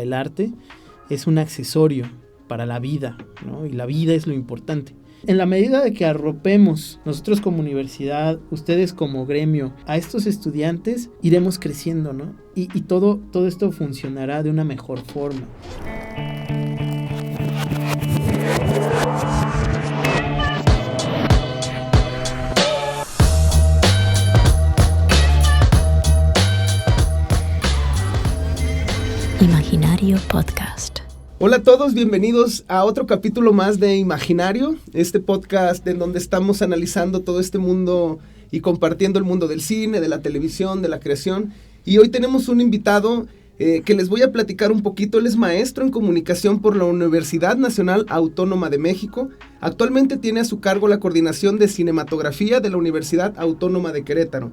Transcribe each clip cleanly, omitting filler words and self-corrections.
El arte es un accesorio para la vida, ¿no? Y la vida es lo importante. En la medida de que arropemos nosotros como universidad, ustedes como gremio, a estos estudiantes, iremos creciendo, ¿no? Y todo esto funcionará de una mejor forma. Imaginario Podcast. Hola a todos, bienvenidos a otro capítulo más de Imaginario, este podcast en donde estamos analizando todo este mundo y compartiendo el mundo del cine, de la televisión, de la creación. Y hoy tenemos un invitado que les voy a platicar un poquito. Él es maestro en comunicación por la Universidad Nacional Autónoma de México. Actualmente tiene a su cargo la coordinación de cinematografía de la Universidad Autónoma de Querétaro.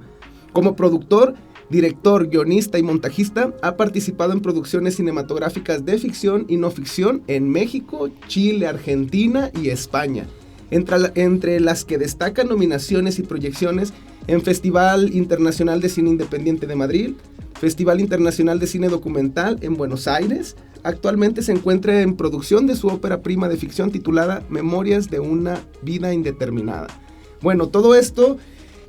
Como productor, director, guionista y montajista, ha participado en producciones cinematográficas de ficción y no ficción en México, Chile, Argentina y España, entre las que destacan nominaciones y proyecciones en Festival Internacional de Cine Independiente de Madrid, Festival Internacional de Cine Documental en Buenos Aires. Actualmente se encuentra en producción de su ópera prima de ficción titulada Memorias de una vida indeterminada. Bueno, todo esto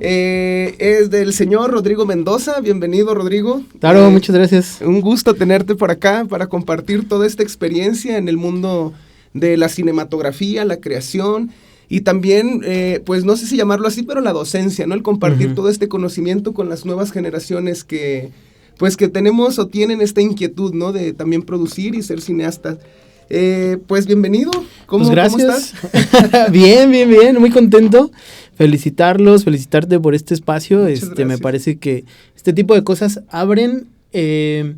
es del señor Rodrigo Mendoza. Bienvenido, Rodrigo. Claro, muchas gracias. Un gusto tenerte por acá para compartir toda esta experiencia en el mundo de la cinematografía, la creación y también, pues no sé si llamarlo así, pero la docencia, ¿no? El compartir todo este conocimiento con las nuevas generaciones que tenemos o tienen esta inquietud, ¿no? De también producir y ser cineastas. Pues bienvenido. ¿Cómo estás? Bien, muy contento. Felicitarte por este espacio. Me parece que este tipo de cosas abren el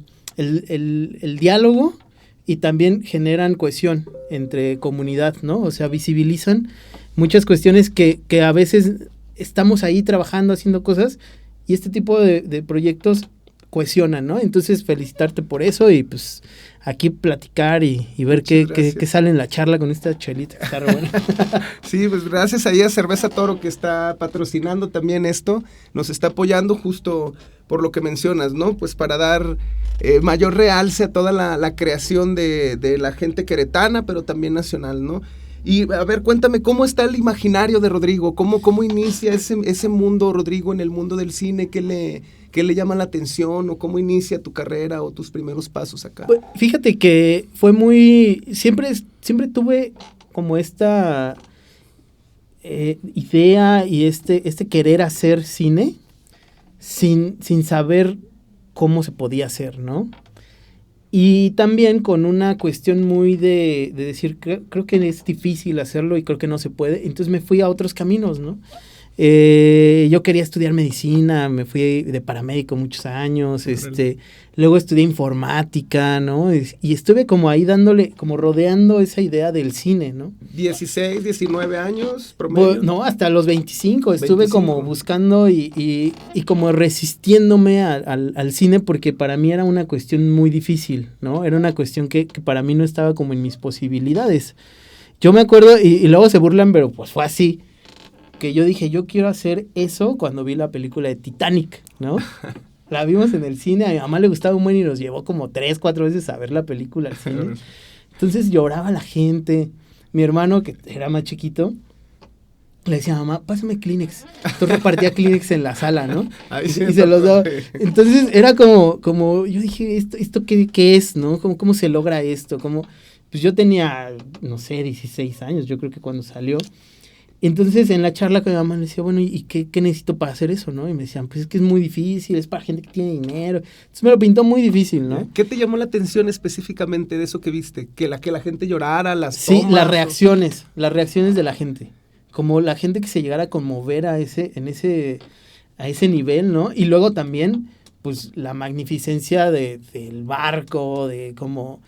diálogo y también generan cohesión entre comunidad, ¿no? O sea, visibilizan muchas cuestiones que a veces estamos ahí trabajando, haciendo cosas, y este tipo de proyectos cohesionan, ¿no? Entonces, felicitarte por eso y pues aquí platicar y ver qué sale en la charla con esta chelita que está re buena. Sí, pues gracias ahí a Cerveza Toro que está patrocinando también esto, nos está apoyando justo por lo que mencionas, ¿no? Pues para dar mayor realce a toda la creación de la gente queretana, pero también nacional, ¿no? Y a ver, cuéntame, ¿cómo está el imaginario de Rodrigo? ¿Cómo inicia ese mundo, Rodrigo, en el mundo del cine? ¿Qué le llama la atención? ¿O cómo inicia tu carrera o tus primeros pasos acá? Pues, fíjate que fue siempre tuve como esta idea y este querer hacer cine sin saber cómo se podía hacer, ¿no? Y también con una cuestión muy de decir, creo que es difícil hacerlo y creo que no se puede. Entonces me fui a otros caminos, ¿no? Yo quería estudiar medicina, me fui de paramédico muchos años, luego estudié informática, ¿no? Y estuve como ahí dándole, como rodeando esa idea del cine, ¿no? 16, 19 años, promedio. No, hasta los 25 estuve como buscando y como resistiéndome al cine porque para mí era una cuestión muy difícil, ¿no? Era una cuestión que para mí no estaba como en mis posibilidades. Yo me acuerdo, y luego se burlan, pero pues fue así, que yo dije, yo quiero hacer eso cuando vi la película de Titanic, ¿no? La vimos en el cine, a mi mamá le gustaba un buen y nos llevó como 3-4 veces a ver la película al cine. Entonces lloraba la gente. Mi hermano, que era más chiquito, le decía a mamá, pásame Kleenex. Entonces repartía Kleenex en la sala, ¿no? Y se los daba. Entonces era como yo dije, ¿esto qué es, no? ¿Cómo se logra esto? Pues yo tenía, no sé, 16 años, yo creo que cuando salió. Entonces, en la charla con mi mamá le decía, bueno, ¿y qué necesito para hacer eso, no? Y me decían, pues es que es muy difícil, es para gente que tiene dinero. Entonces me lo pintó muy difícil, ¿no? ¿Qué te llamó la atención específicamente de eso que viste? ¿Que la gente llorara, las tomas? Sí, las reacciones de la gente. Como la gente que se llegara a conmover a ese nivel, ¿no? Y luego también, pues, la magnificencia del barco, de como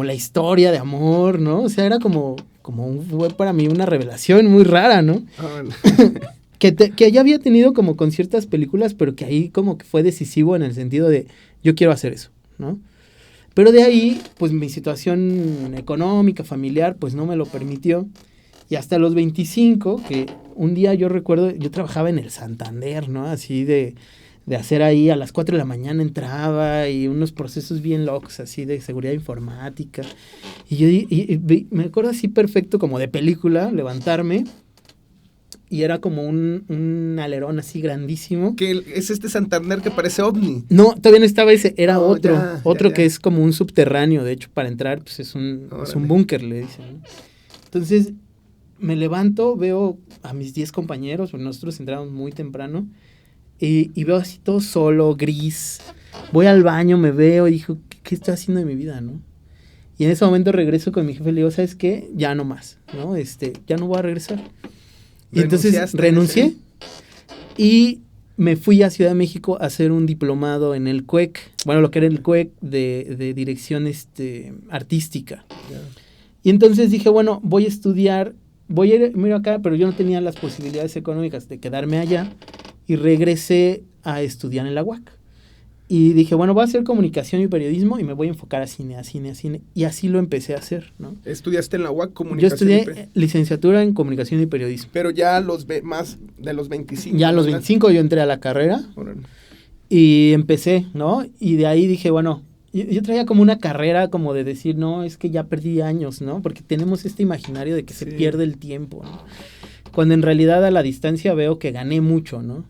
la historia de amor, ¿no? O sea, era fue para mí una revelación muy rara, ¿no? Que ya había tenido como con ciertas películas, pero que ahí como que fue decisivo en el sentido de yo quiero hacer eso, ¿no? Pero de ahí, pues mi situación económica, familiar, pues no me lo permitió. Y hasta los 25, que un día yo recuerdo, yo trabajaba en el Santander, ¿no? Así de hacer ahí. A las 4 de la mañana entraba y unos procesos bien locos así de seguridad informática. Y yo me acuerdo así perfecto como de película, levantarme. Y era como un alerón así grandísimo. ¿Qué es este Santander que parece ovni? No, todavía no estaba ese, era otro. Ya. Que es como un subterráneo. De hecho, para entrar, pues es un búnker, le dicen, ¿no? Entonces, me levanto, veo a mis 10 compañeros, pues nosotros entramos muy temprano, y veo así todo solo, gris. Voy al baño, me veo y digo, ¿qué estoy haciendo de mi vida, no? Y en ese momento regreso con mi jefe y le digo, ¿sabes qué? Ya no más, ¿no? Ya no voy a regresar. Y entonces renuncié y me fui a Ciudad de México a hacer un diplomado en el CUEC, bueno, lo que era el CUEC de dirección artística. Yeah. Y entonces dije, bueno, voy a estudiar, voy a ir acá, pero yo no tenía las posibilidades económicas de quedarme allá y regresé a estudiar en la UAC. Y dije, bueno, voy a hacer comunicación y periodismo y me voy a enfocar a cine. Y así lo empecé a hacer, ¿no? ¿Estudiaste en la UAC comunicación? Yo estudié licenciatura en comunicación y periodismo. Pero ya más de los 25. Ya a los 25 yo entré a la carrera. Bueno. Y empecé, ¿no? Y de ahí dije, bueno, yo traía como una carrera como de decir, no, es que ya perdí años, ¿no? Porque tenemos este imaginario de que se pierde el tiempo, ¿no? Cuando en realidad a la distancia veo que gané mucho, ¿no?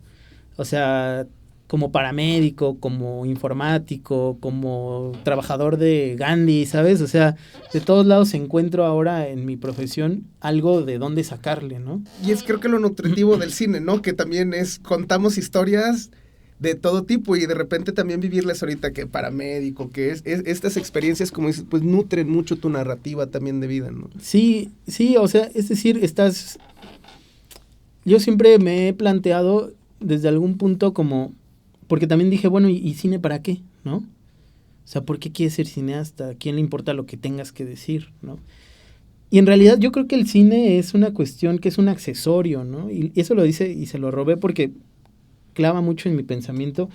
O sea, como paramédico, como informático, como trabajador de Gandhi, ¿sabes? O sea, de todos lados encuentro ahora en mi profesión algo de dónde sacarle, ¿no? Y es creo que lo nutritivo del cine, ¿no? Que también contamos historias de todo tipo y de repente también vivirles ahorita que paramédico, que es estas experiencias, como dices, pues nutren mucho tu narrativa también de vida, ¿no? Sí, o sea, es decir, yo siempre me he planteado desde algún punto como, porque también dije, bueno, ¿y cine para qué? ¿No? O sea, ¿por qué quieres ser cineasta? ¿A quién le importa lo que tengas que decir? ¿No? Y en realidad yo creo que el cine es una cuestión que es un accesorio, ¿no? Y eso lo dice y se lo robé porque clava mucho en mi pensamiento.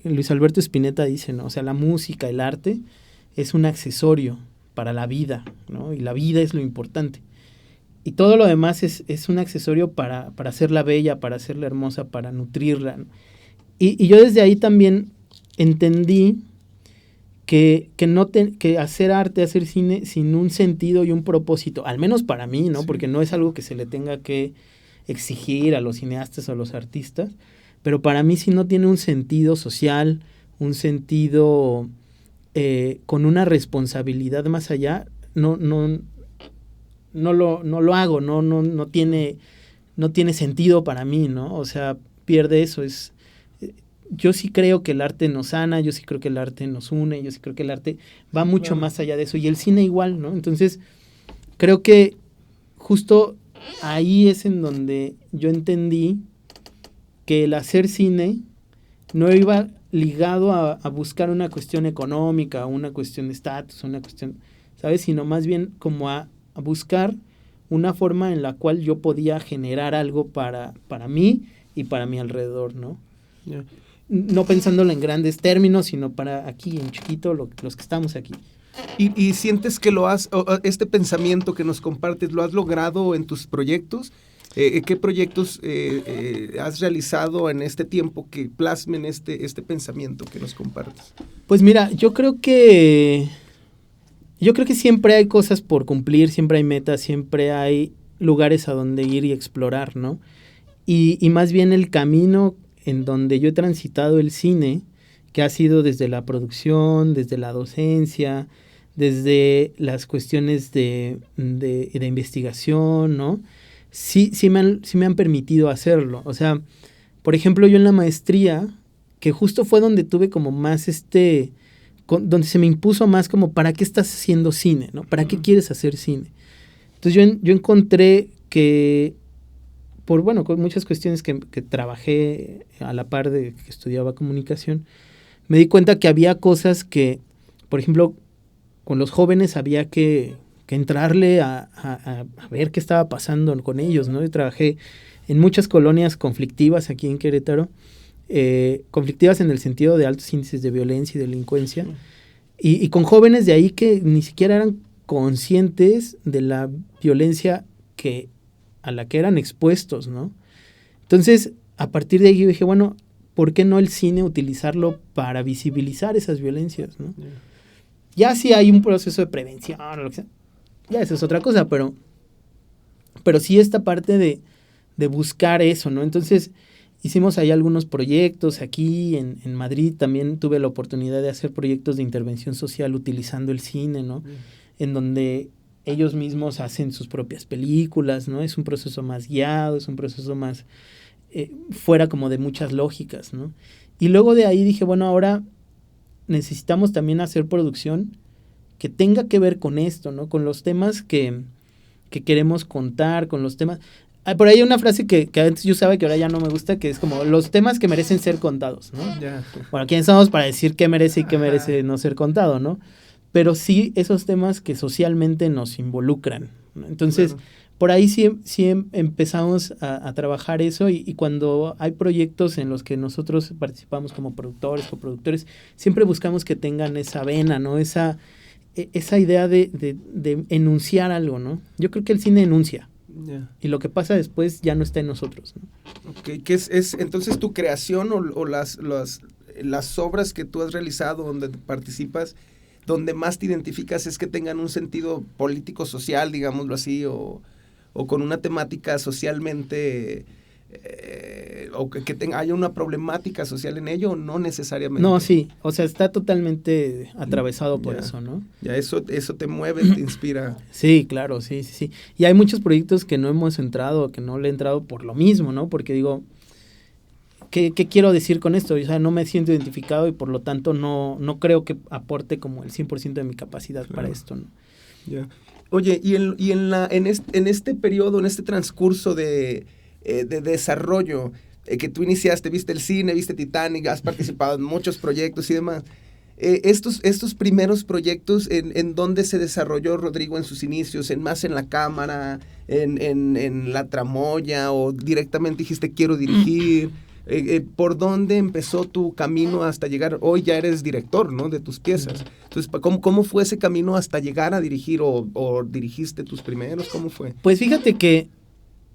Luis Alberto Spinetta dice, ¿no? O sea, la música, el arte es un accesorio para la vida, ¿no? Y la vida es lo importante. Y todo lo demás es un accesorio para hacerla bella, para hacerla hermosa, para nutrirla, ¿no? Y yo desde ahí también entendí que hacer arte, hacer cine sin un sentido y un propósito, al menos para mí, ¿no? Sí. Porque no es algo que se le tenga que exigir a los cineastas o a los artistas, pero para mí si no tiene un sentido social, un sentido con una responsabilidad más allá, no lo hago, no tiene sentido para mí, ¿no? O sea, pierde eso. Yo sí creo que el arte nos sana, yo sí creo que el arte nos une, yo sí creo que el arte va mucho más allá de eso, y el cine igual, ¿no? Entonces, creo que justo ahí es en donde yo entendí que el hacer cine no iba ligado a buscar una cuestión económica, una cuestión de estatus, una cuestión, ¿sabes? Sino más bien como a buscar una forma en la cual yo podía generar algo para mí y para mi alrededor, ¿no? Yeah. No pensándolo en grandes términos, sino para aquí, en chiquito, los que estamos aquí. ¿Y sientes que este pensamiento que nos compartes, lo has logrado en tus proyectos? ¿Qué proyectos has realizado en este tiempo que plasmen este pensamiento que nos compartes? Pues mira, yo creo que siempre hay cosas por cumplir, siempre hay metas, siempre hay lugares a donde ir y explorar, ¿no? Y más bien el camino en donde yo he transitado el cine, que ha sido desde la producción, desde la docencia, desde las cuestiones de investigación, ¿no? Sí me han permitido hacerlo. O sea, por ejemplo, yo en la maestría, que justo fue donde tuve como más donde se me impuso más como, ¿para qué estás haciendo cine? ¿No? ¿Para qué quieres hacer cine? Entonces yo encontré que, con muchas cuestiones que trabajé a la par de que estudiaba comunicación, me di cuenta que había cosas que, por ejemplo, con los jóvenes había que entrarle a ver qué estaba pasando con ellos, ¿no? Yo trabajé en muchas colonias conflictivas aquí en Querétaro, conflictivas en el sentido de altos índices de violencia y delincuencia, y con jóvenes de ahí que ni siquiera eran conscientes de la violencia a la que eran expuestos, ¿no? Entonces, a partir de ahí yo dije, bueno, ¿por qué no el cine utilizarlo para visibilizar esas violencias, ¿no? Ya si hay un proceso de prevención o lo que sea, ya eso es otra cosa, pero sí esta parte de buscar eso, ¿no? Entonces, hicimos ahí algunos proyectos aquí en Madrid, también tuve la oportunidad de hacer proyectos de intervención social utilizando el cine, ¿no? En donde ellos mismos hacen sus propias películas, ¿no? Es un proceso más guiado, es un proceso más fuera como de muchas lógicas, ¿no? Y luego de ahí dije, bueno, ahora necesitamos también hacer producción que tenga que ver con esto, ¿no? Con los temas que queremos contar, con los temas... Por ahí hay una frase que antes yo usaba que ahora ya no me gusta, que es como los temas que merecen ser contados, ¿no? Yeah. Bueno, ¿quiénes somos para decir qué merece y qué merece no ser contado, ¿no? Pero sí esos temas que socialmente nos involucran, ¿no? Entonces, por ahí sí empezamos a trabajar eso y cuando hay proyectos en los que nosotros participamos como productores, coproductores, siempre buscamos que tengan esa vena, ¿no? Esa idea de enunciar algo, ¿no? Yo creo que el cine enuncia. Yeah. Y lo que pasa después ya no está en nosotros, ¿no? Okay. ¿Qué es entonces tu creación o las obras que tú has realizado donde participas, donde más te identificas es que tengan un sentido político social, digámoslo así, o con una temática socialmente, o que haya una problemática social en ello, o no necesariamente? No, sí, o sea, está totalmente atravesado por eso, ¿no? Ya, eso te mueve, te inspira. Sí, claro, sí. Y hay muchos proyectos que no hemos entrado, que no le he entrado por lo mismo, ¿no? Porque digo, ¿qué quiero decir con esto? O sea, no me siento identificado y por lo tanto no creo que aporte como el 100% de mi capacidad para esto, ¿no? Ya. Oye, en este periodo, en este transcurso de desarrollo que tú iniciaste, viste el cine, viste Titanic, has participado en muchos proyectos y demás, estos primeros proyectos, ¿en dónde se desarrolló Rodrigo en sus inicios? ¿Más en la cámara, en la tramoya, o directamente dijiste quiero dirigir? ¿Por dónde empezó tu camino hasta llegar? Hoy ya eres director, ¿no?, de tus piezas. Entonces, ¿cómo fue ese camino hasta llegar a dirigir o dirigiste tus primeros? ¿Cómo fue? Pues fíjate que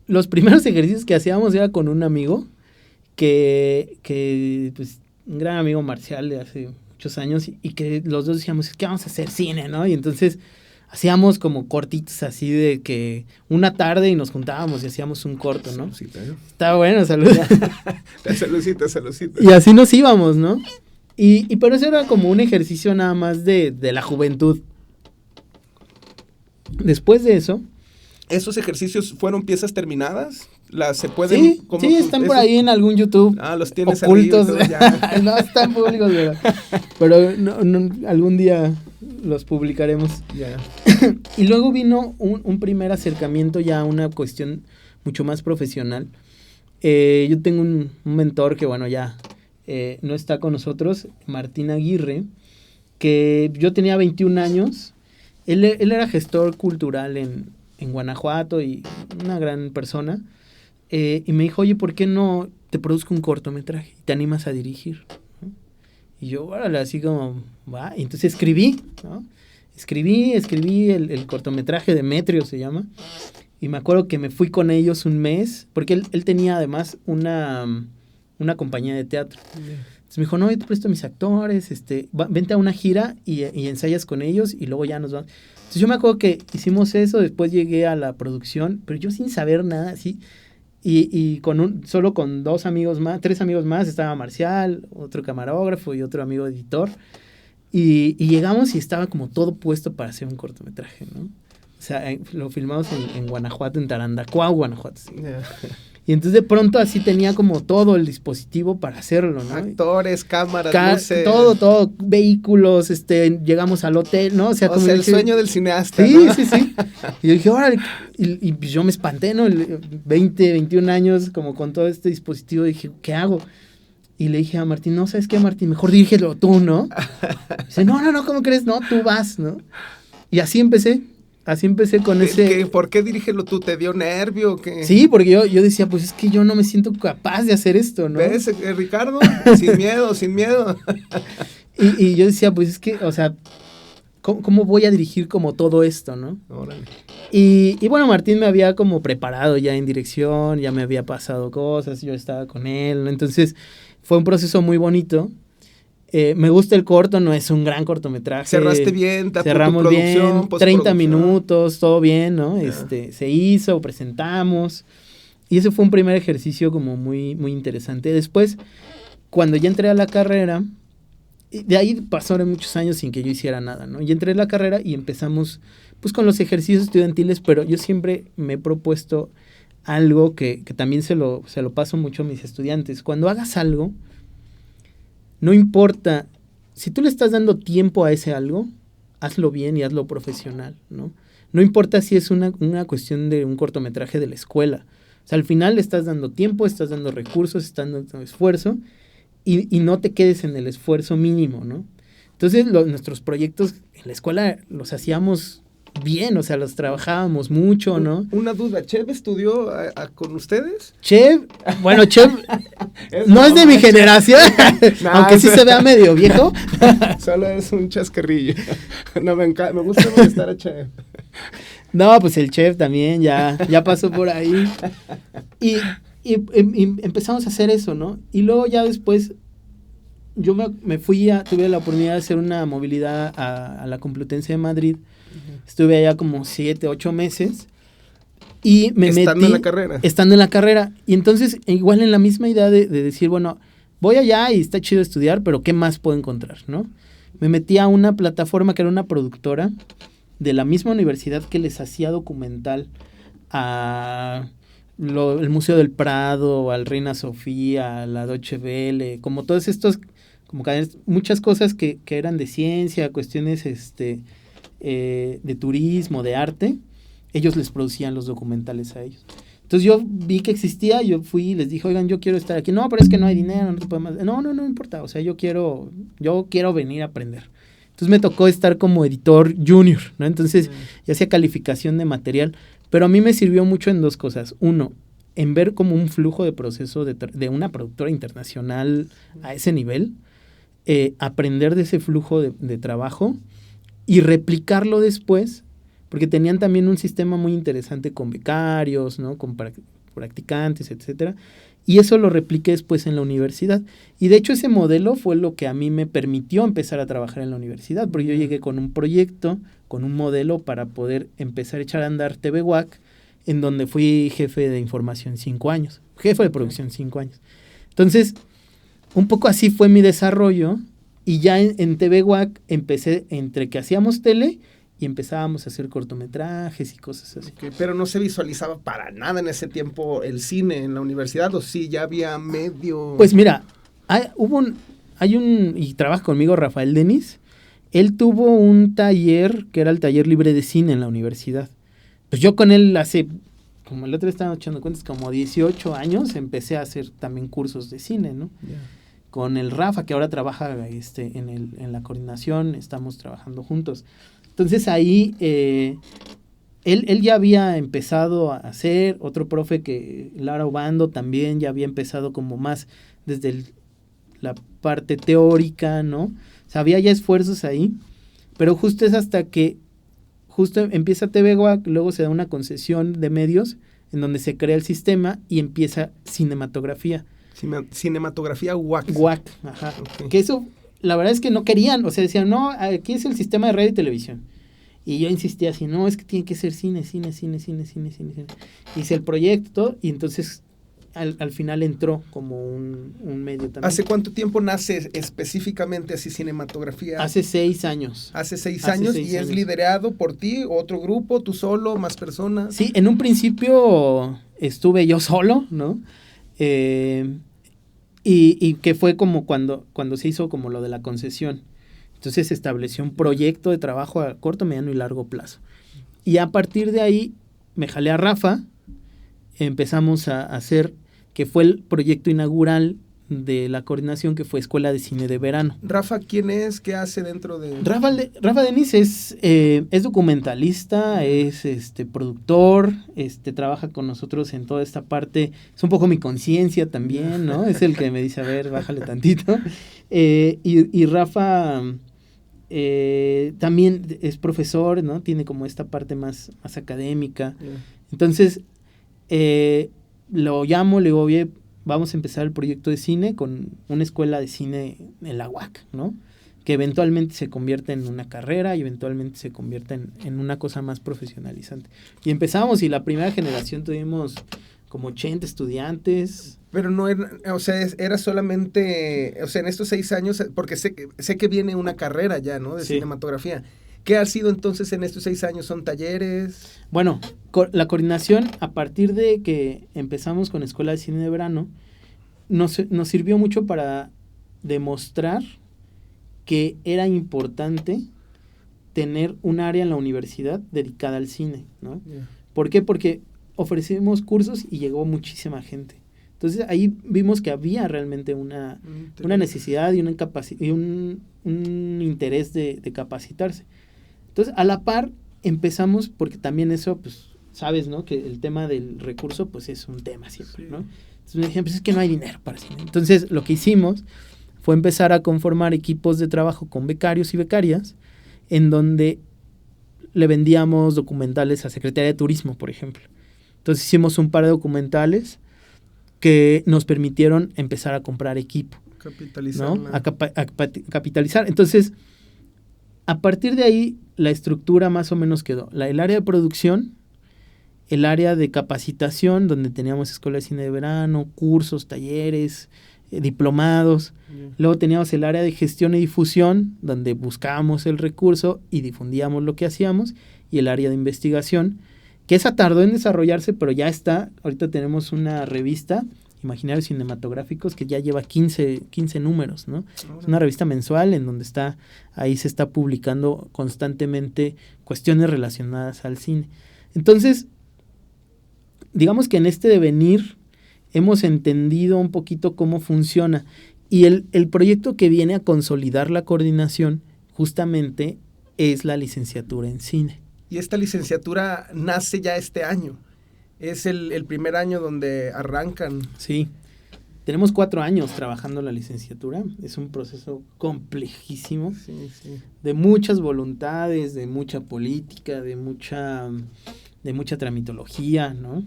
los primeros ejercicios que hacíamos era con un amigo que pues, un gran amigo Marcial de hace muchos años y que los dos decíamos, es que vamos a hacer cine, ¿no? Y entonces hacíamos como cortitos así de que una tarde y nos juntábamos y hacíamos un corto, ¿no? Saludcita, ¿eh? Está bueno, salud. Saludcita. Y así nos íbamos, ¿no? Pero eso era como un ejercicio nada más de la juventud. Después de eso... ¿Esos ejercicios fueron piezas terminadas? ¿Se pueden...? Sí, están por ahí en algún YouTube. Los tienes ocultos. Ya. No están públicos, pero no, algún día los publicaremos. Ya. Y luego vino un primer acercamiento ya a una cuestión mucho más profesional. Yo tengo un mentor que, bueno, ya no está con nosotros, Martín Aguirre, que yo tenía 21 años. Él era gestor cultural en Guanajuato y una gran persona. Y me dijo, oye, ¿por qué no te produzco un cortometraje y te animas a dirigir? ¿no? Y yo, órale, así como, va. Y entonces escribí, ¿no? Escribí el cortometraje, Demetrio se llama. Y me acuerdo que me fui con ellos un mes, porque él tenía además una compañía de teatro. Entonces me dijo, no, yo te presto a mis actores, vente a una gira y ensayas con ellos y luego ya nos vamos. Entonces yo me acuerdo que hicimos eso, después llegué a la producción, pero yo sin saber nada, así. Y solo con 3 amigos más, estaba Marcial, otro camarógrafo y otro amigo editor. Y llegamos y estaba como todo puesto para hacer un cortometraje, ¿no? O sea, lo filmamos en Guanajuato, en Tarandacuá, Guanajuato. Sí. Yeah. Y entonces de pronto así tenía como todo el dispositivo para hacerlo, ¿no? Actores, cámaras, luces. Todo, vehículos, llegamos al hotel, ¿no? O sea, como el sueño del cineasta, sí, ¿no? Sí. Y yo dije, órale, y pues yo me espanté, ¿no? 21 años como con todo este dispositivo, dije, ¿qué hago? Y le dije a Martín, no, ¿sabes qué, Martín? Mejor dirígelo tú, ¿no? Dice, no, ¿cómo crees? No, tú vas, ¿no? Y así empecé con ese... ¿Por qué dirígelo tú? ¿Te dio nervio o qué? Sí, porque yo decía, pues es que yo no me siento capaz de hacer esto, ¿no? ¿Ves, Ricardo? Sin miedo. Y yo decía, pues es que, o sea, ¿cómo voy a dirigir como todo esto, no? Órale. Y bueno, Martín me había como preparado ya en dirección, ya me había pasado cosas, yo estaba con él, ¿no? Entonces Fue un proceso muy bonito. Me gusta el corto, no es un gran cortometraje. Cerraste bien, cerramos bien, 30 minutos, todo bien, ¿no? Se hizo, presentamos. Y ese fue un primer ejercicio como muy, muy interesante. Después, cuando ya entré a la carrera, de ahí pasaron muchos años sin que yo hiciera nada, ¿no? Y entré a la carrera y empezamos pues con los ejercicios estudiantiles, pero yo siempre me he propuesto algo que también se lo paso mucho a mis estudiantes. Cuando hagas algo, no importa, si tú le estás dando tiempo a ese algo, hazlo bien y hazlo profesional, ¿no? No importa si es una cuestión de un cortometraje de la escuela. O sea, al final le estás dando tiempo, estás dando recursos, estás dando esfuerzo y no te quedes en el esfuerzo mínimo, ¿no? Entonces, nuestros proyectos en la escuela los hacíamos bien, o sea, los trabajábamos mucho, ¿no? Una duda, ¿Chev estudió con ustedes? Chev no es de mi generación, aunque sí se vea medio viejo. Solo es un chascarrillo. No, me gusta molestar a Chev. No, pues el Chev también ya pasó por ahí. Y empezamos a hacer eso, ¿no? Y luego ya después yo me fui tuve la oportunidad de hacer una movilidad a la Complutense de Madrid. Estuve allá como 7, 8 meses y me metí. Estando en la carrera. Estando en la carrera. Y entonces, igual en la misma idea de decir, bueno, voy allá y está chido estudiar, pero ¿qué más puedo encontrar, no? Me metí a una plataforma que era una productora de la misma universidad que les hacía documental a el Museo del Prado, al Reina Sofía, a la Deutsche Welle, como todos estos, como muchas cosas que eran de ciencia, cuestiones de turismo, de arte. Ellos les producían los documentales a ellos. Entonces yo vi que existía, yo fui y les dije, oigan, yo quiero estar aquí. No, pero es que no hay dinero, no te podemos. No importa, o sea, yo quiero venir a aprender. Entonces me tocó estar como editor junior, ¿no? Entonces ya hacía calificación de material, pero a mí me sirvió mucho en dos cosas. Uno, en ver como un flujo de proceso de una productora internacional a ese nivel, aprender de ese flujo de trabajo y replicarlo después, porque tenían también un sistema muy interesante con becarios, ¿no? Con practicantes, etcétera, y eso lo repliqué después en la universidad, y de hecho ese modelo fue lo que a mí me permitió empezar a trabajar en la universidad, porque yo llegué con un proyecto, con un modelo para poder empezar a echar a andar TV UAC, en donde fui jefe de información 5 años, jefe de producción 5 años. Entonces, un poco así fue mi desarrollo. Y ya en TV UAC empecé entre que hacíamos tele y empezábamos a hacer cortometrajes y cosas así. Okay, pero no se visualizaba para nada en ese tiempo el cine en la universidad, ¿o sí? Ya había medio... Pues mira, y trabaja conmigo Rafael Denis. Él tuvo un taller que era el taller libre de cine en la universidad. Pues yo con él hace, como el otro estaba echando cuentas, como 18 años empecé a hacer también cursos de cine, ¿no? Yeah. Con el Rafa, que ahora trabaja en la coordinación, estamos trabajando juntos. Entonces ahí él ya había empezado a hacer, otro profe que Lara Obando también ya había empezado como más desde la parte teórica, ¿no? O sea, había ya esfuerzos ahí, pero justo es hasta que empieza TV UAC, luego se da una concesión de medios en donde se crea el sistema y empieza cinematografía. Cinematografía UAC. UAC, ajá. Okay. Que eso, la verdad es que no querían, o sea, decían, no, aquí es el sistema de radio y televisión. Y yo insistía así, no, es que tiene que ser cine. Hice el proyecto y entonces al final entró como un medio también. ¿Hace cuánto tiempo nace específicamente así cinematografía? Hace 6 años. Hace 6 años y es liderado por ti, otro grupo, tú solo, más personas. Sí, en un principio estuve yo solo, ¿no? Y que fue como cuando se hizo como lo de la concesión. Entonces se estableció un proyecto de trabajo a corto, mediano y largo plazo. Y a partir de ahí me jalé a Rafa, empezamos a hacer, que fue el proyecto inaugural de la coordinación, que fue Escuela de Cine de Verano. Rafa, ¿quién es? ¿Qué hace dentro de...? Rafa Denis es documentalista, es productor, trabaja con nosotros en toda esta parte, es un poco mi conciencia también, ¿no? Es el que me dice, a ver, bájale tantito. Y Rafa también es profesor, ¿no? Tiene como esta parte más académica. Entonces, lo llamo, le digo, oye, vamos a empezar el proyecto de cine con una escuela de cine en la UAC, ¿no? Que eventualmente se convierte en una carrera y eventualmente se convierte en una cosa más profesionalizante. Y empezamos y la primera generación tuvimos como 80 estudiantes. Pero no era, o sea, era solamente, o sea, en estos 6 años, porque sé que viene una carrera ya, ¿no? De cinematografía. ¿Qué ha sido entonces en estos 6 años? ¿Son talleres? Bueno, la coordinación, a partir de que empezamos con Escuela de Cine de Verano, nos sirvió mucho para demostrar que era importante tener un área en la universidad dedicada al cine, ¿no? Yeah. ¿Por qué? Porque ofrecimos cursos y llegó muchísima gente. Entonces ahí vimos que había realmente una necesidad y un interés de capacitarse. Entonces a la par empezamos, porque también eso, pues, sabes, ¿no? Que el tema del recurso, pues es un tema siempre, ¿no? Entonces me dijeron, pues es que no hay dinero para cine. Entonces lo que hicimos fue empezar a conformar equipos de trabajo con becarios y becarias, en donde le vendíamos documentales a Secretaría de Turismo, por ejemplo. Entonces hicimos un par de documentales que nos permitieron empezar a comprar equipo. Capitalizar. ¿No? A capitalizar. Entonces, a partir de ahí, la estructura más o menos quedó. El área de producción, el área de capacitación, donde teníamos escuela de cine de verano, cursos, talleres, diplomados. Luego teníamos el área de gestión y difusión, donde buscábamos el recurso y difundíamos lo que hacíamos, y el área de investigación, que esa tardó en desarrollarse, pero ya está. Ahorita tenemos una revista, Imaginarios Cinematográficos, que ya lleva 15 números, ¿no? Es una revista mensual en donde ahí se está publicando constantemente cuestiones relacionadas al cine. Entonces, digamos que en este devenir hemos entendido un poquito cómo funciona. Y el proyecto que viene a consolidar la coordinación justamente es la licenciatura en cine. Y esta licenciatura nace ya este año. Es el primer año donde arrancan. Sí. Tenemos 4 años trabajando la licenciatura. Es un proceso complejísimo. Sí. De muchas voluntades, de mucha política, de mucha tramitología, ¿no?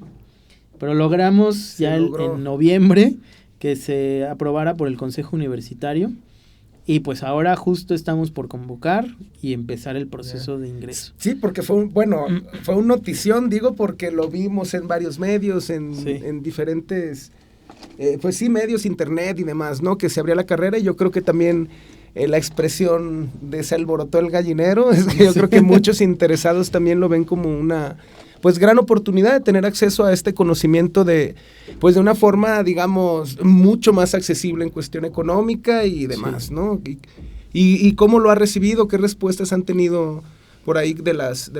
Pero logramos en noviembre que se aprobara por el Consejo Universitario, y pues ahora justo estamos por convocar y empezar el proceso de ingreso. Sí, porque fue una notición, digo, porque lo vimos en varios medios, en diferentes, medios, internet y demás, ¿no? Que se abría la carrera, y yo creo que también la expresión de se alborotó el gallinero, es que yo creo que muchos interesados también lo ven como una gran oportunidad de tener acceso a este conocimiento de una forma, digamos, mucho más accesible en cuestión económica y demás, ¿no? Y cómo lo ha recibido, qué respuestas han tenido por ahí de las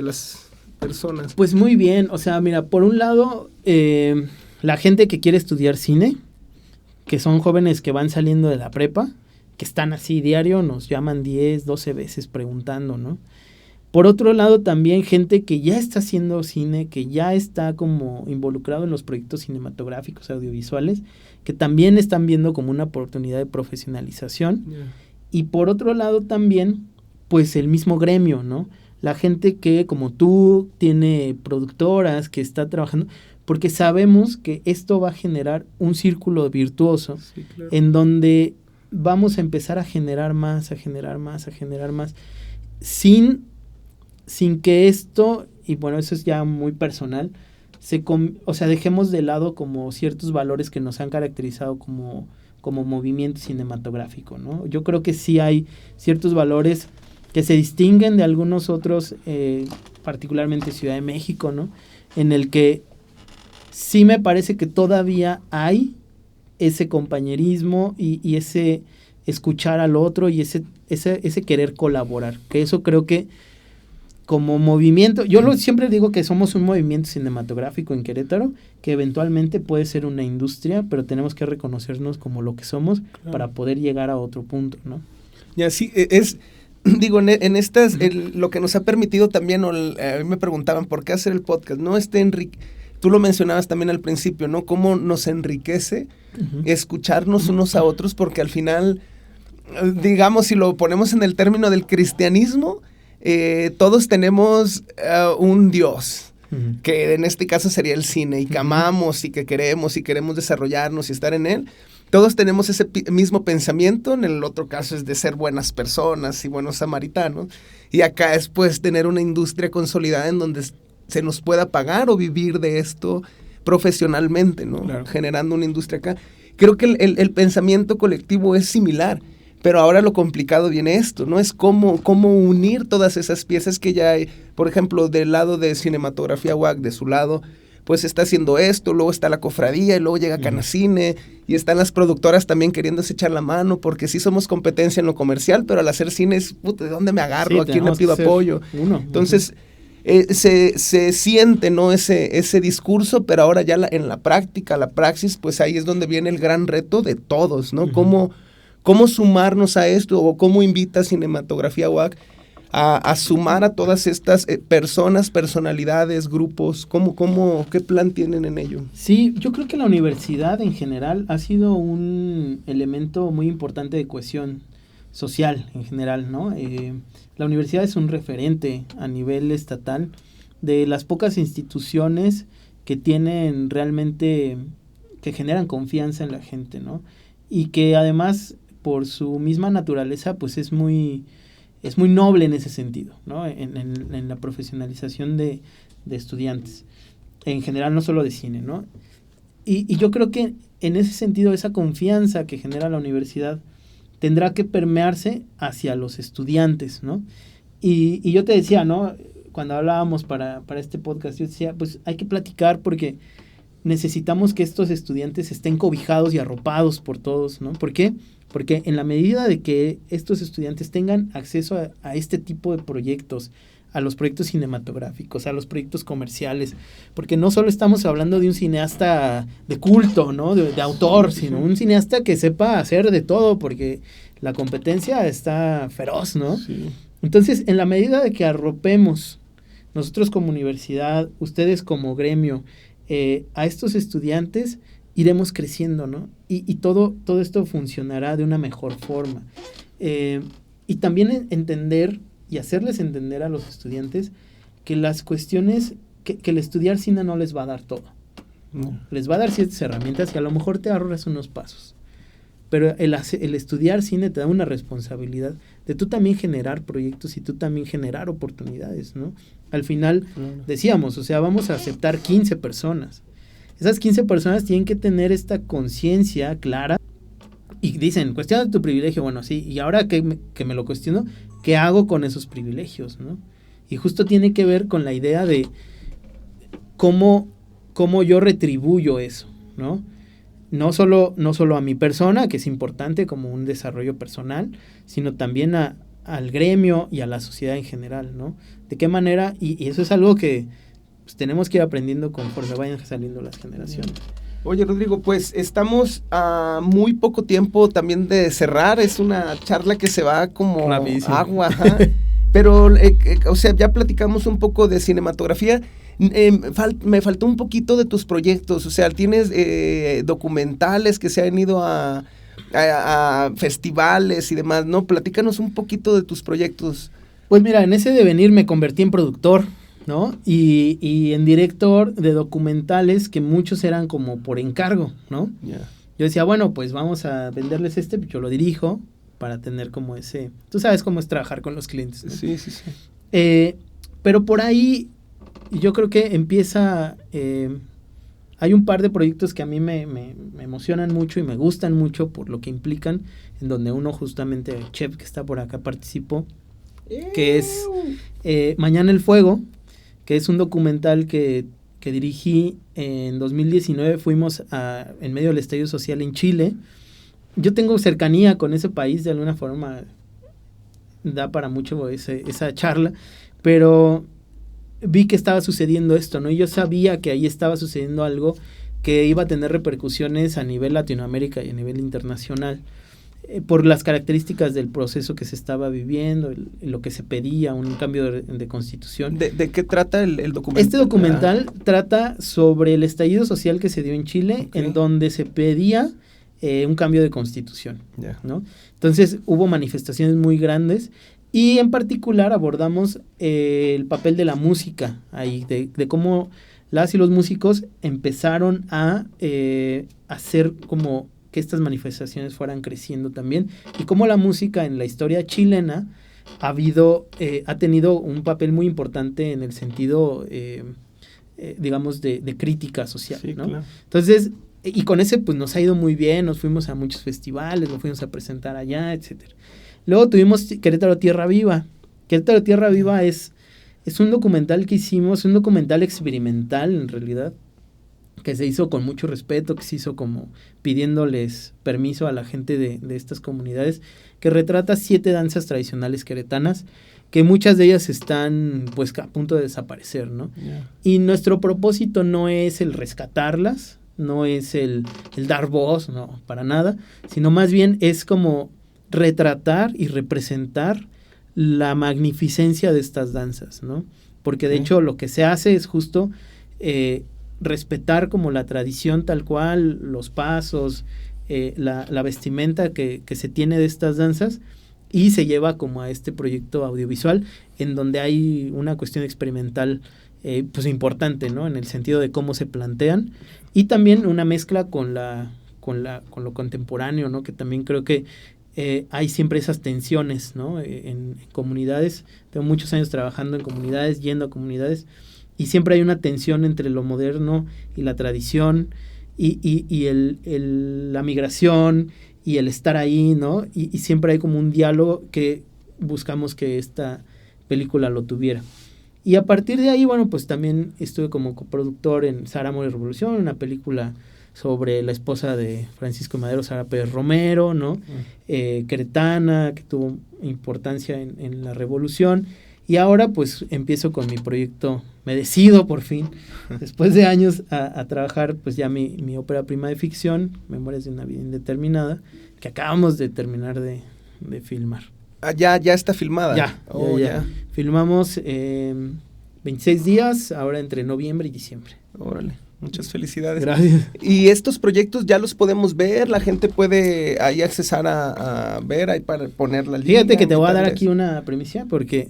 personas. Pues muy bien, o sea, mira, por un lado, la gente que quiere estudiar cine, que son jóvenes que van saliendo de la prepa, que están así diario, nos llaman 10, 12 veces preguntando, ¿no? Por otro lado, también gente que ya está haciendo cine, que ya está como involucrado en los proyectos cinematográficos, audiovisuales, que también están viendo como una oportunidad de profesionalización. Yeah. Y por otro lado también, pues el mismo gremio, ¿no? La gente que, como tú, tiene productoras, que está trabajando, porque sabemos que esto va a generar un círculo virtuoso, sí, claro, en donde vamos a empezar a generar más, sin que esto, y bueno, eso es ya muy personal, dejemos de lado como ciertos valores que nos han caracterizado como movimiento cinematográfico, ¿no? Yo creo que sí hay ciertos valores que se distinguen de algunos otros, particularmente Ciudad de México, ¿no? En el que sí me parece que todavía hay ese compañerismo y ese escuchar al otro y ese querer colaborar, que eso creo que como movimiento, siempre digo que somos un movimiento cinematográfico en Querétaro, que eventualmente puede ser una industria, pero tenemos que reconocernos como lo que somos, claro, para poder llegar a otro punto, ¿no? Y así es, digo, en estas, lo que nos ha permitido también, a mí me preguntaban, ¿por qué hacer el podcast? No, tú lo mencionabas también al principio, ¿no? Cómo nos enriquece escucharnos unos a otros, porque al final, digamos, si lo ponemos en el término del cristianismo, todos tenemos un Dios, que en este caso sería el cine, y que amamos y que queremos desarrollarnos y estar en él. Todos tenemos ese mismo pensamiento. En el otro caso es de ser buenas personas y buenos samaritanos. Y acá es pues tener una industria consolidada en donde se nos pueda pagar o vivir de esto profesionalmente, ¿no? Claro. Generando una industria acá. Creo que el pensamiento colectivo es similar, pero ahora lo complicado viene esto, ¿no? Es cómo unir todas esas piezas que ya hay. Por ejemplo, del lado de Cinematografía UAC, de su lado, pues está haciendo esto, luego está la cofradía, y luego llega Canacine, y están las productoras también queriéndose echar la mano, porque sí somos competencia en lo comercial, pero al hacer cine es, puta, ¿de dónde me agarro? Sí, ¿a quién le pido apoyo? Entonces, se siente, ¿no? ese discurso, pero ahora ya en la práctica, la praxis, pues ahí es donde viene el gran reto de todos, ¿no? ¿Cómo sumarnos a esto? O cómo invita Cinematografía UAC a sumar a todas estas personas, personalidades, grupos. ¿Qué plan tienen en ello? Sí, yo creo que la universidad en general ha sido un elemento muy importante de cohesión social en general, ¿no? La universidad es un referente a nivel estatal de las pocas instituciones que tienen realmente, que generan confianza en la gente, ¿no? Y que además, por su misma naturaleza, pues es muy noble en ese sentido, ¿no? En la profesionalización de estudiantes, en general, no solo de cine, ¿no? Y yo creo que en ese sentido, esa confianza que genera la universidad tendrá que permearse hacia los estudiantes, ¿no? Y yo te decía, ¿no? Cuando hablábamos para este podcast, yo decía, pues hay que platicar porque necesitamos que estos estudiantes estén cobijados y arropados por todos, ¿no? ¿Por qué? Porque en la medida de que estos estudiantes tengan acceso a este tipo de proyectos, a los proyectos cinematográficos, a los proyectos comerciales, porque no solo estamos hablando de un cineasta de culto, ¿no? De autor, sino un cineasta que sepa hacer de todo, porque la competencia está feroz, ¿no? Sí. Entonces, en la medida de que arropemos nosotros como universidad, ustedes como gremio, a estos estudiantes, iremos creciendo, ¿no? Y todo esto funcionará de una mejor forma. Y también entender y hacerles entender a los estudiantes que las cuestiones, que el estudiar cine no les va a dar todo, ¿no? Les va a dar ciertas herramientas y a lo mejor te ahorras unos pasos. Pero el estudiar cine te da una responsabilidad de tú también generar proyectos y tú también generar oportunidades, ¿no? Al final, decíamos, o sea, vamos a aceptar 15 personas. Esas 15 personas tienen que tener esta conciencia clara y dicen, cuestiona tu privilegio, bueno, sí, y ahora que me lo cuestiono, ¿qué hago con esos privilegios, no? Y justo tiene que ver con la idea de cómo yo retribuyo eso, ¿no? No solo a mi persona, que es importante como un desarrollo personal, sino también al gremio y a la sociedad en general, ¿no? ¿De qué manera? Y eso es algo que pues, tenemos que ir aprendiendo conforme vayan saliendo las generaciones. Oye, Rodrigo, pues estamos a muy poco tiempo también de cerrar. Es una charla que se va como rapidísimo. Agua, ajá. Pero, o sea, ya platicamos un poco de cinematografía. Me faltó un poquito de tus proyectos. O sea, tienes documentales que se han ido a festivales y demás, ¿no? Platícanos un poquito de tus proyectos. Pues mira, en ese devenir me convertí en productor, ¿no? Y en director de documentales que muchos eran como por encargo, ¿no? Yeah. Yo decía, bueno, pues vamos a venderles yo lo dirijo para tener como ese... Tú sabes cómo es trabajar con los clientes, ¿no? Sí. Pero por ahí yo creo que empieza... hay un par de proyectos que a mí me emocionan mucho y me gustan mucho por lo que implican, en donde uno justamente, el chef que está por acá participó, que es Mañana el Fuego, que es un documental que dirigí en 2019. Fuimos en medio del estallido social en Chile. Yo tengo cercanía con ese país, de alguna forma da para mucho esa charla, pero vi que estaba sucediendo esto, ¿no? Y yo sabía que ahí estaba sucediendo algo que iba a tener repercusiones a nivel Latinoamérica y a nivel internacional, por las características del proceso que se estaba viviendo, lo que se pedía, un cambio de constitución. ¿De qué trata el documental? Este documental trata sobre el estallido social que se dio en Chile, en donde se pedía un cambio de constitución, ¿no? Entonces hubo manifestaciones muy grandes Y en particular abordamos el papel de la música ahí, de cómo las y los músicos empezaron a hacer como que estas manifestaciones fueran creciendo también, y cómo la música en la historia chilena ha tenido un papel muy importante en el sentido, digamos, de crítica social, sí, ¿no? Claro. Entonces, y con ese pues nos ha ido muy bien, nos fuimos a muchos festivales, nos fuimos a presentar allá, etcétera. Luego tuvimos Querétaro Tierra Viva. Querétaro Tierra Viva es un documental que hicimos, un documental experimental en realidad, que se hizo con mucho respeto, que se hizo como pidiéndoles permiso a la gente de estas comunidades, que retrata 7 danzas tradicionales queretanas, que muchas de ellas están pues a punto de desaparecer, ¿no? Yeah. Y nuestro propósito no es el rescatarlas, no es el dar voz, no, para nada, sino más bien es como retratar y representar la magnificencia de estas danzas, ¿no? Porque de hecho lo que se hace es justo respetar como la tradición tal cual, los pasos, la vestimenta que se tiene de estas danzas, y se lleva como a este proyecto audiovisual en donde hay una cuestión experimental pues importante, ¿no? En el sentido de cómo se plantean, y también una mezcla con lo contemporáneo, ¿no? Que también creo que hay siempre esas tensiones, ¿no? En comunidades. Tengo muchos años trabajando en comunidades, yendo a comunidades, y siempre hay una tensión entre lo moderno y la tradición, y la migración y el estar ahí, ¿no? Y siempre hay como un diálogo que buscamos que esta película lo tuviera. Y a partir de ahí, bueno, pues también estuve como coproductor en Sara, Amor y Revolución, una película sobre la esposa de Francisco Madero, Sara Pérez Romero, ¿no? Queretana, que tuvo importancia en la revolución. Y ahora pues empiezo con mi proyecto, me decido por fin, después de años, a trabajar pues ya mi ópera prima de ficción, Memorias de una vida indeterminada, que acabamos de terminar de filmar. Ah, ya está filmada. Ya. Filmamos 26 días, ahora entre noviembre y diciembre. Órale. Muchas felicidades. Gracias. Y estos proyectos ya los podemos ver, la gente puede ahí accesar a ver, ahí para poner la liga. Fíjate que te voy a dar aquí una premisa, porque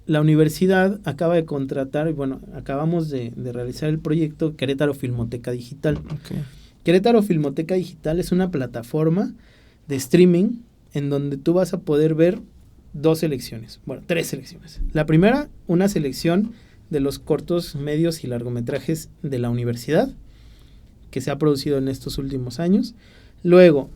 la universidad acaba de contratar, bueno, acabamos de realizar el proyecto Querétaro Filmoteca Digital. Okay. Querétaro Filmoteca Digital es una plataforma de streaming en donde tú vas a poder ver 3 selecciones. La primera, una selección de los cortos, medios y largometrajes de la universidad que se ha producido en estos últimos años. Luego,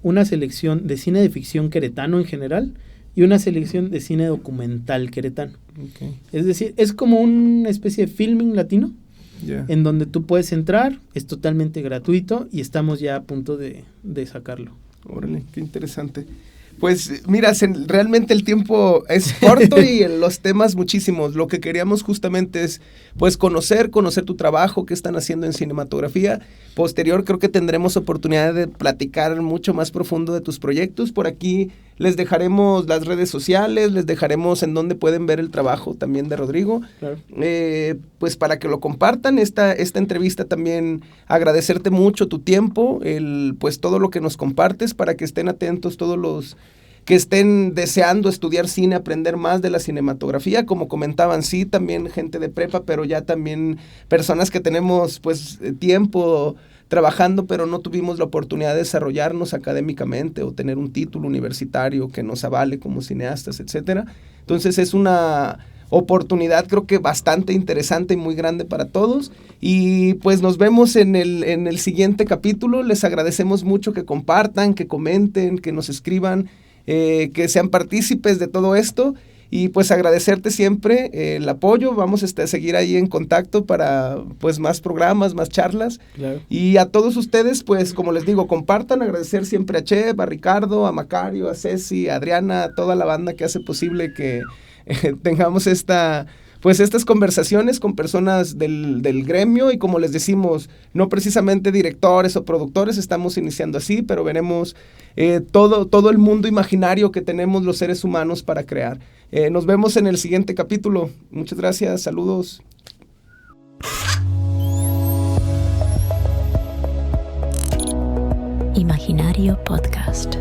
una selección de cine de ficción queretano en general y una selección de cine documental queretano. Okay. Es decir, es como una especie de filming latino, en donde tú puedes entrar, es totalmente gratuito y estamos ya a punto de sacarlo. Órale, qué interesante. Pues mira, realmente el tiempo es corto y los temas muchísimos. Lo que queríamos justamente es pues conocer tu trabajo, qué están haciendo en cinematografía. Posterior creo que tendremos oportunidad de platicar mucho más profundo de tus proyectos. Por aquí les dejaremos las redes sociales, les dejaremos en donde pueden ver el trabajo también de Rodrigo. Claro. Pues para que lo compartan esta entrevista, también agradecerte mucho tu tiempo, pues todo lo que nos compartes, para que estén atentos todos los que estén deseando estudiar cine, aprender más de la cinematografía, como comentaban, sí, también gente de prepa, pero ya también personas que tenemos pues tiempo trabajando, pero no tuvimos la oportunidad de desarrollarnos académicamente o tener un título universitario que nos avale como cineastas, etcétera. Entonces es una oportunidad creo que bastante interesante y muy grande para todos, y pues nos vemos en el siguiente capítulo. Les agradecemos mucho que compartan, que comenten, que nos escriban, que sean partícipes de todo esto, y pues agradecerte siempre el apoyo. Vamos a seguir ahí en contacto para pues más programas, más charlas. Claro. Y a todos ustedes, pues como les digo, compartan. Agradecer siempre a Chev, a Ricardo, a Macario, a Ceci, a Adriana, a toda la banda que hace posible que tengamos estas conversaciones con personas del gremio, y como les decimos, no precisamente directores o productores, estamos iniciando así, pero veremos todo el mundo imaginario que tenemos los seres humanos para crear. Nos vemos en el siguiente capítulo. Muchas gracias, saludos. Imaginario Podcast.